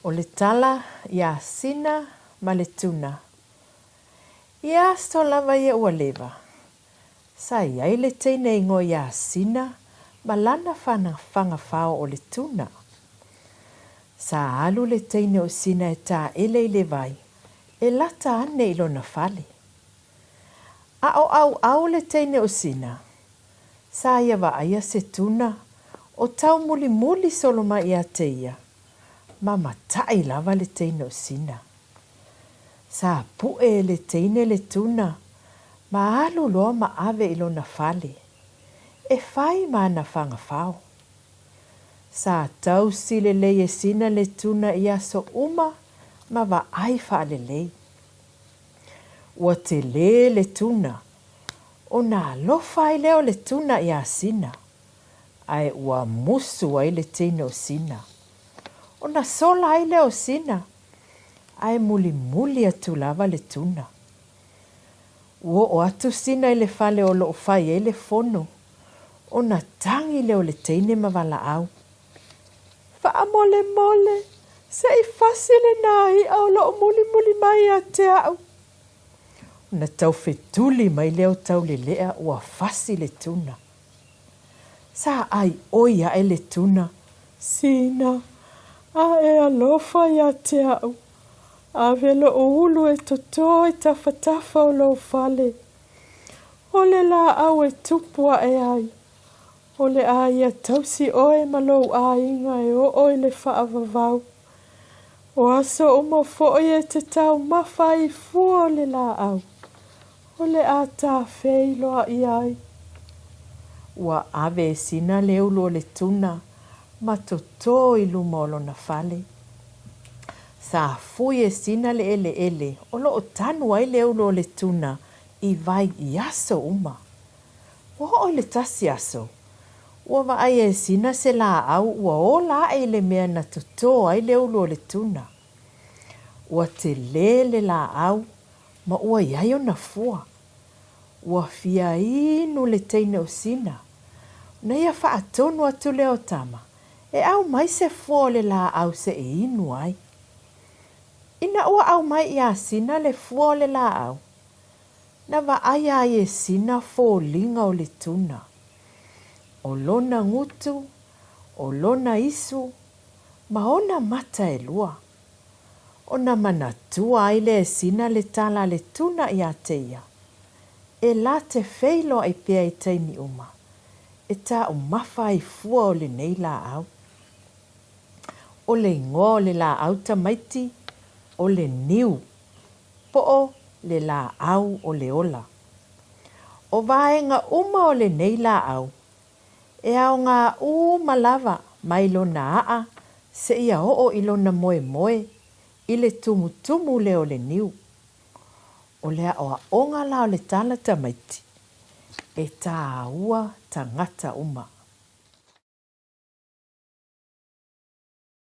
O le tala ia Sina ma le Tuna. Ia sto lava ia ua lewa. Sa iai le teine ingo ia Sina ma lana whanga whao o le Tuna. Sa alu le teine o Sina e tā ele i le vai. E lata ane ilo na fale. A o au le teine o Sina. Sa ia wa aia se Tuna o tau muli muli soloma ia te ia. Ma matai lava le teine o Sina. Sa pue le teine le Tuna. Ma alu loa ma ave ilo na fale. E fai ma na whanga whao. Sa tau si le e Sina le Tuna ia so uma ma wa ai wha le lei. Ua te le Tuna. O nā lofa i leo le Tuna ia Sina. Ai ua musu ai le teine o Sina. O na sola ai leo Sina. Ai muli atu lava le Tuna. O atu Sina i le fale o lo fai e le fono. O na tangi leo le teine ma wala au. Wha mole, se i fasile nai au lo muli mai a te au. Na tau fetuli mai leo tau le lea ua fasi le Tuna. Sa ai oia e le Tuna. Sina, a e alofa ia te au. A velo o ulu e toto e tafatafa o lo fale. O le la au e tupua e ai. O le ai a tausi oe malou a inga e o le whaavavau. O aso uma fo'i e te tau mawhai fua le la au. O le a tā wheiloa i ai. Ua ave Sina le ulo le Tuna. Ma toto i lumolo na fale. Sa fui e Sina le ele. O lo o tanu ai le ulo le Tuna. I vai i aso uma. Ua o le tasi aso. Ua wa ai e Sina se la au. Ua o la e le mea na toto ai le ulo le Tuna. Ua te le la au. Ma ua iai o na fua. Ua fia inu le teine o Sina. Na ia wha atonu atu leo tama. E au mai se fua le la au se e inu ai. Ina ua au mai ia Sina le fua le la au. Na wa ai ai e Sina fo linga o le Tuna. O lona ngutu, o lona isu, ma ona mata e lua. Ona manatua ai le Sina le tala le Tuna ia te ia. E la te feilo ai pia i teimi uma. E ta o mafa i fua o le nei la au. O le ngō le la au ta maiti, o le niu. Po o le la au o le ola. O vaenga uma o le nei la au. E au ngā malava mai lo na aa, se ia o ilo na moe. I le tumu le o le niu. O lea o a onga la o le tala ta maiti. E tā ua ta ngata uma.